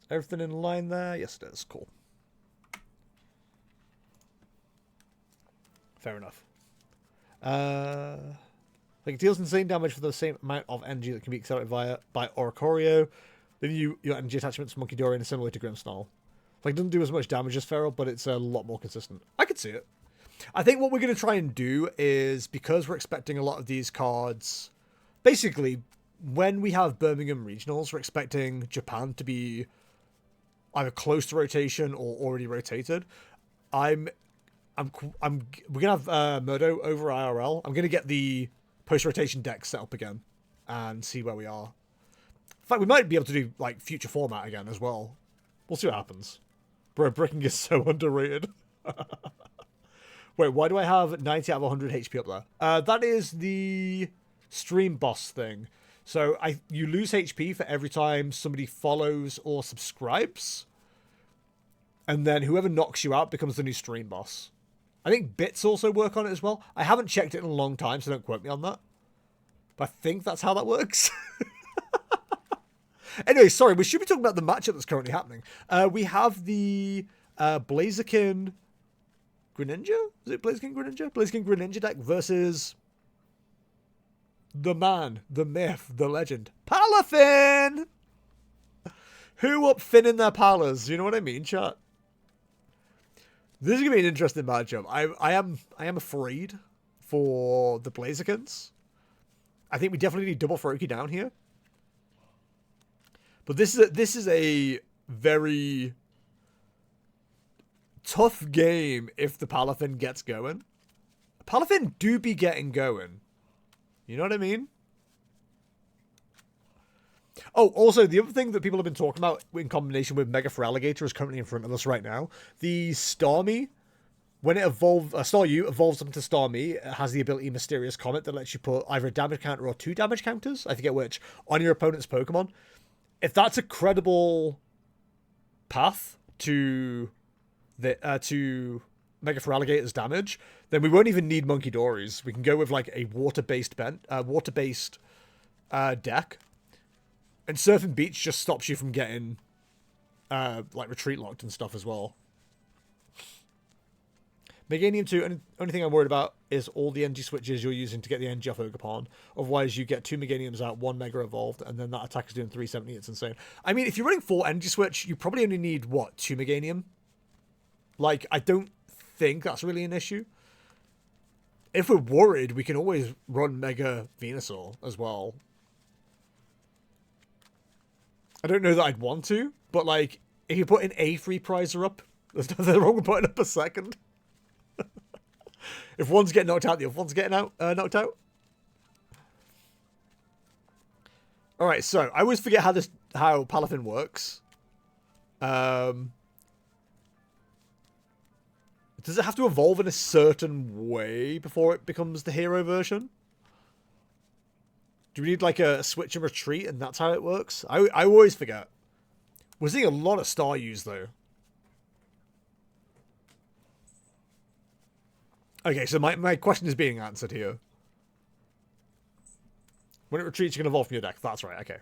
Everything in line there? Yes, it is. Cool. Fair enough. Like it deals insane damage for the same amount of energy that can be accelerated by Oricorio. Then your energy attachments to Monkey Dorian is similar to Grimmsnarl. Like, it doesn't do as much damage as Feral, but it's a lot more consistent. I could see it. I think what we're going to try and do is, because we're expecting a lot of these cards, basically, when we have Birmingham Regionals, we're expecting Japan to be either close to rotation or already rotated. We're gonna have Murdo over IRL. I'm gonna get the post-rotation deck set up again and see where we are. In fact, we might be able to do like future format again as well. We'll see what happens. Bro, bricking is so underrated. Wait, why do I have 90 out of 100 HP up there? That is the stream boss thing. So you lose HP for every time somebody follows or subscribes. And then whoever knocks you out becomes the new stream boss. I think bits also work on it as well. I haven't checked it in a long time, so don't quote me on that. But I think that's how that works. Anyway, sorry, we should be talking about the matchup that's currently happening. We have the Blaziken Greninja? Is it Blaziken Greninja? Blaziken Greninja deck versus the man, the myth, the legend, Palafin! Who up finning their Palas? You know what I mean, chat? This is going to be an interesting matchup. I am afraid for the Blazikens. I think we definitely need double Froakie down here. But this is a very tough game if the Palafin gets going. Palafin do be getting going. You know what I mean? Oh, also, the other thing that people have been talking about in combination with Mega Feraligatr is currently in front of us right now. The Starmie, when it evolves, Staryu evolves up to Starmie, it has the ability Mysterious Comet that lets you put either a damage counter or 2 damage counters, I forget which, on your opponent's Pokemon. If that's a credible path to the Mega Feraligator's damage, then we won't even need Monkey Dories. We can go with like a water-based deck. And Surf and Beach just stops you from getting like retreat locked and stuff as well. Meganium 2, only thing I'm worried about is all the energy switches you're using to get the energy off Ogerpon. Otherwise, you get 2 Meganiums out, 1 Mega Evolved, and then that attack is doing 370. It's insane. I mean, if you're running 4 energy switch, you probably only need, what, 2 Meganium? Like, I don't think that's really an issue. If we're worried, we can always run Mega Venusaur as well. I don't know that I'd want to, but, like, if you put an A3 prizer up, there's nothing wrong with putting up a second. If one's getting knocked out, the other one's getting knocked out. Alright, so, I always forget how Palafin works. Does it have to evolve in a certain way before it becomes the hero version? Do we need like a switch and retreat and that's how it works? I always forget. We're seeing a lot of Staryus though. Okay, so my question is being answered here. When it retreats, you can evolve from your deck. That's right, okay.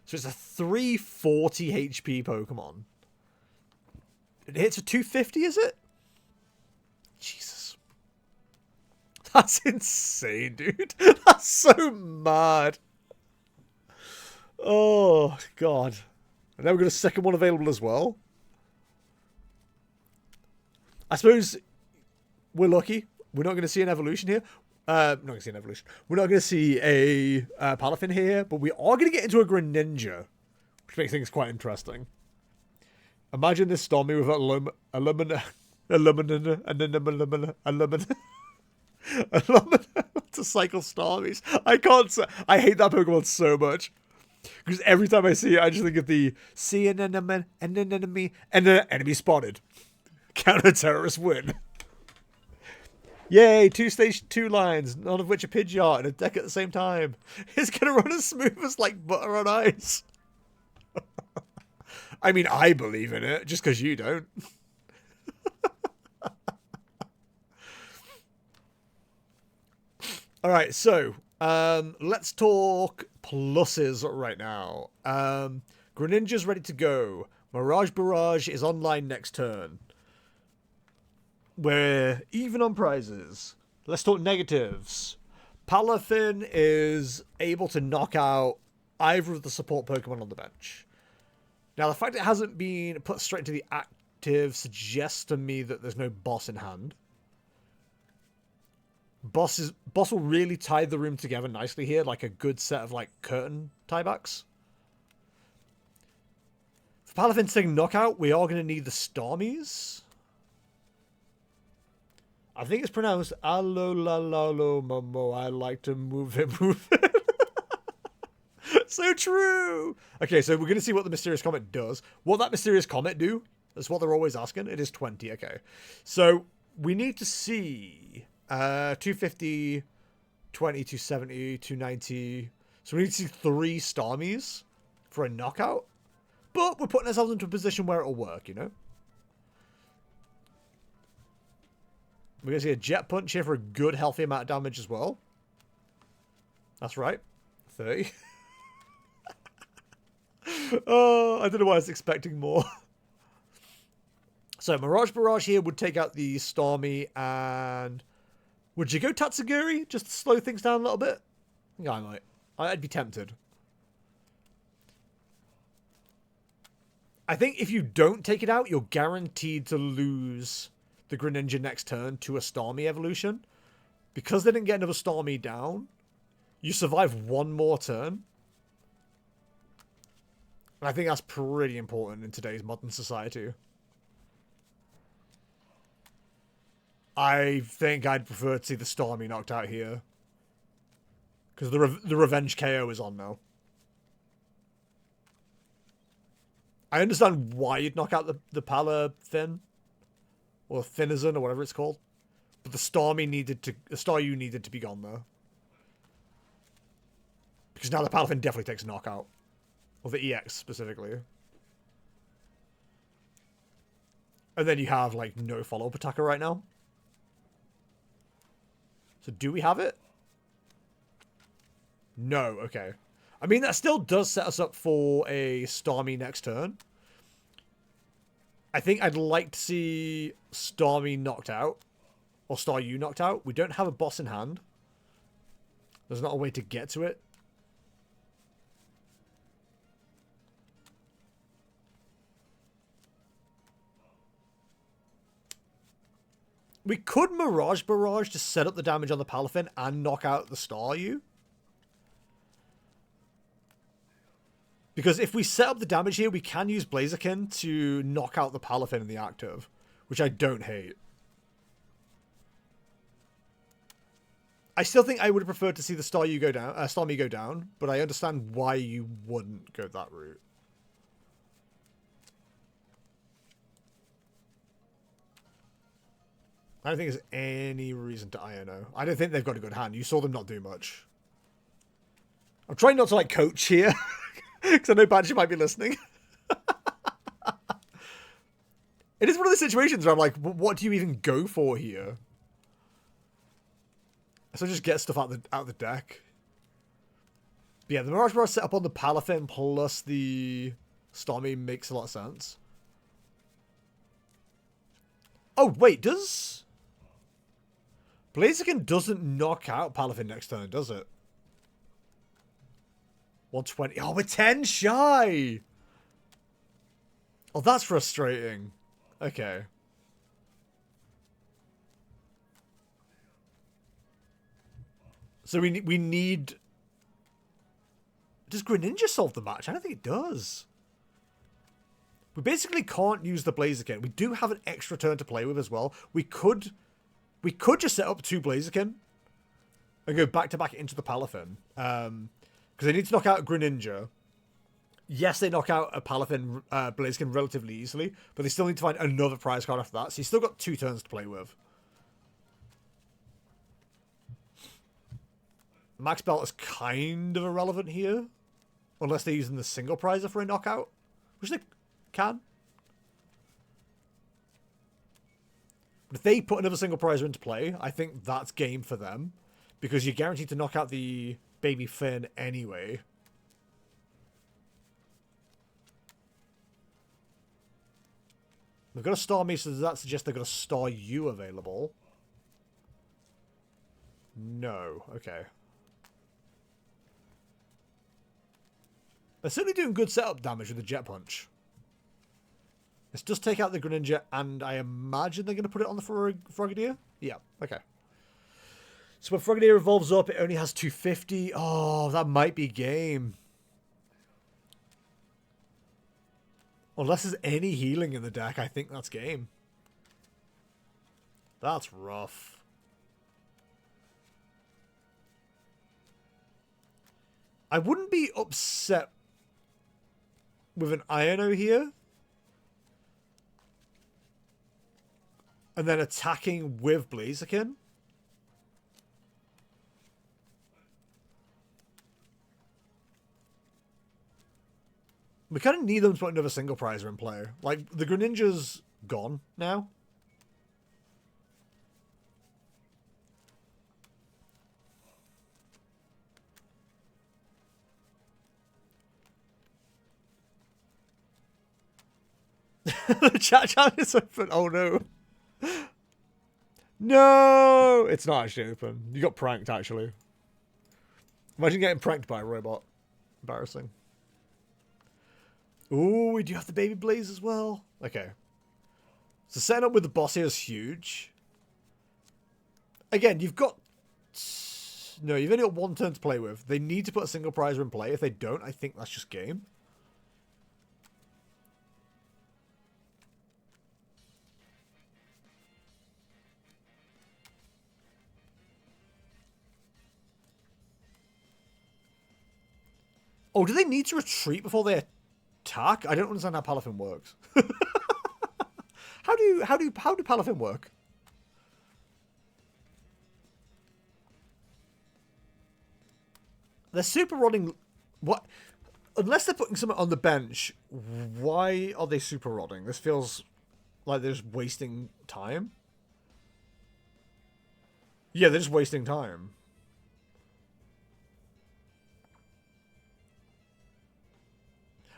So it's a 340 HP Pokemon. It hits for 250, is it? Jesus. That's insane, dude. That's so mad. Oh, God. And now we've got a second one available as well. I suppose we're lucky. We're not going to see an evolution here. Not going to see an evolution. We're not going to see a Palafin here, but we are going to get into a Greninja, which makes things quite interesting. Imagine this Stormy with to cycle Starmies. I can't say. I hate that Pokemon so much. Because every time I see it, I just think of the see an enemy, and an enemy, and an enemy spotted. Counter-terrorist win. Yay, 2 stage 2 lines, none of which are Pidgeot in a deck at the same time. It's going to run as smooth as like butter on ice. I mean, I believe in it, just because you don't. Alright, so, let's talk pluses right now. Greninja's ready to go. Mirage Barrage is online next turn. We're even on prizes. Let's talk negatives. Palafin is able to knock out either of the support Pokemon on the bench. Now, the fact it hasn't been put straight into the active suggests to me that there's no boss in hand. Boss will really tie the room together nicely here, like a good set of like curtain tiebacks. For Palafin saying knockout, we are going to need the Stormies. I think it's pronounced Allo la la lo momo. I like to move it, move it. So true. Okay, so we're going to see what the Mysterious Comet does. What that Mysterious Comet do? That's what they're always asking. It is 20. Okay. So we need to see 250, 20, 270, 290. So we need to see 3 Stormies for a knockout. But we're putting ourselves into a position where it'll work, you know? We're going to see a Jet Punch here for a good, healthy amount of damage as well. That's right. 30. Oh, I don't know why I was expecting more. So, Mirage Barrage here would take out the Stormy, and would you go Tatsugiri just to slow things down a little bit? Yeah, I might. I'd be tempted. I think if you don't take it out, you're guaranteed to lose the Greninja next turn to a Stormy evolution. Because they didn't get another Stormy down, you survive one more turn. And I think that's pretty important in today's modern society. I think I'd prefer to see the Stormy knocked out here. Because the Revenge KO is on now. I understand why you'd knock out the Palafin. Or Thinizen, or whatever it's called. But the Stormy needed to... The Staryu needed to be gone, though. Because now the Palafin definitely takes a knockout. Or the EX, specifically. And then you have, like, no follow-up attacker right now. So do we have it? No, okay. I mean, that still does set us up for a Stormy next turn. I think I'd like to see Stormy knocked out. Or Staryu knocked out. We don't have a boss in hand. There's not a way to get to it. We could Mirage Barrage to set up the damage on the Palafin and knock out the Staryu. Because if we set up the damage here, we can use Blaziken to knock out the Palafin in the active. Which I don't hate. I still think I would have preferred to see the Staryu go down, Stormy go down. But I understand why you wouldn't go that route. I don't think there's any reason to INO. I don't think they've got a good hand. You saw them not do much. I'm trying not to, like, coach here. Because I know Banshee might be listening. It is one of those situations where I'm like, what do you even go for here? So just get stuff out the deck. But yeah, the Mirage Barrage set up on the Palafin plus the Stormy makes a lot of sense. Oh, wait, does... Blaziken doesn't knock out Palafin next turn, does it? 120. Oh, we're 10 shy! Oh, that's frustrating. Okay. So we need... Does Greninja solve the match? I don't think it does. We basically can't use the Blaziken. We do have an extra turn to play with as well. We could just set up 2 Blaziken and go back-to-back into the Palafin. Because they need to knock out Greninja. Yes, they knock out a Palafin Blaziken relatively easily, but they still need to find another prize card after that. So you've still got 2 turns to play with. Max Belt is kind of irrelevant here. Unless they're using the single prizer for a knockout. Which they can. But if they put another single prizer into play, I think that's game for them. Because you're guaranteed to knock out the Baby Finn anyway. They've got a star me, so does that suggest they've got a star you available? No. Okay. They're certainly doing good setup damage with the Jet Punch. This does take out the Greninja, and I imagine they're going to put it on the Frogadier? Yeah, okay. So when Frogadier evolves up, it only has 250. Oh, that might be game. Unless there's any healing in the deck, I think that's game. That's rough. I wouldn't be upset with an Iono here. And then attacking with Blaziken. We kind of need them to put another single prizer in play. Like, the Greninja's gone now. The chat is open. Oh no. No! It's not actually open. You got pranked, actually. Imagine getting pranked by a robot. Embarrassing. Ooh, we do have the Baby Blaze as well. Okay. So setting up with the boss here is huge. Again, you've got... No, you've only got one turn to play with. They need to put a single prizer in play. If they don't, I think that's just game. Oh, do they need to retreat before they attack? I don't understand how Palafin works. How do Palafin work? They're super rodding. What? Unless they're putting something on the bench, why are they super rodding? This feels like they're just wasting time. Yeah, they're just wasting time.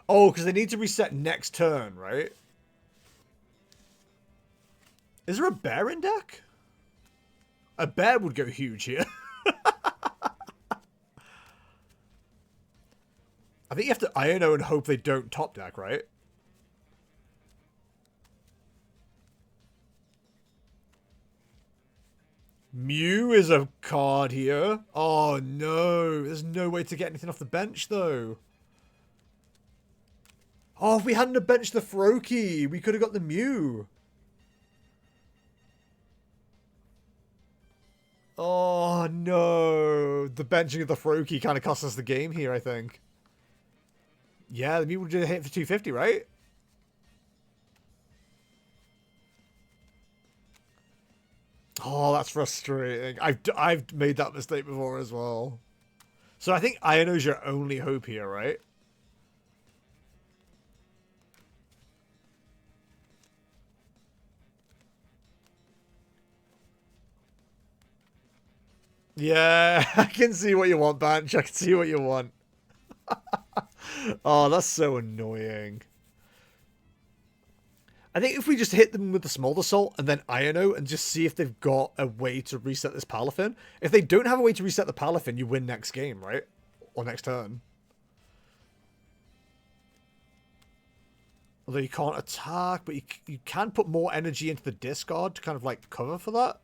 Oh, because they need to reset next turn, right? Is there a bear in deck? A bear would go huge here. I think you have to Iono and hope they don't top deck, right? Mew is a card here. Oh no, there's no way to get anything off the bench though. Oh, if we hadn't have benched the Froakie, we could have got the Mew. Oh no, the benching of the Froakie kind of cost us the game here, I think. Yeah, the Mew would just hit for 250, right? Oh, that's frustrating. I've made that mistake before as well. So I think Iono's your only hope here, right? Yeah, I can see what you want, Banch. I can see what you want. Oh, that's so annoying. I think if we just hit them with the Smolder Assault and then Iono and just see if they've got a way to reset this Palafin. If they don't have a way to reset the Palafin, you win next game, right? Or next turn. Although you can't attack, but you can put more energy into the discard to kind of like cover for that.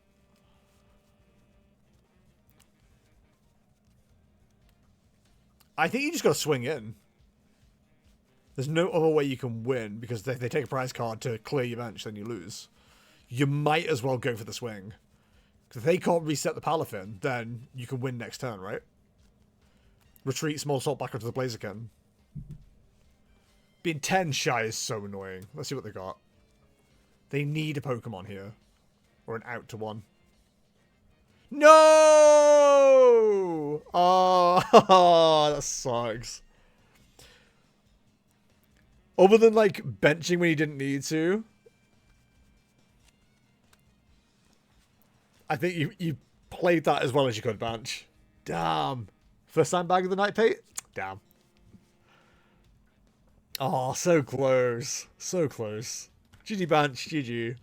I think you just got to swing in. There's no other way you can win, because if they take a prize card to clear your bench, then you lose. You might as well go for the swing. Because if they can't reset the Palafin, then you can win next turn, right? Retreat Small Assault back onto the Blaziken. Being 10 shy is so annoying. Let's see what they got. They need a Pokemon here. Or an out to one. No! Oh, that sucks. Other than, like, benching when you didn't need to. I think you played that as well as you could, Banch. Damn. First time bag of the night, Pete? Damn. Oh, so close. So close. GG Banch, GG.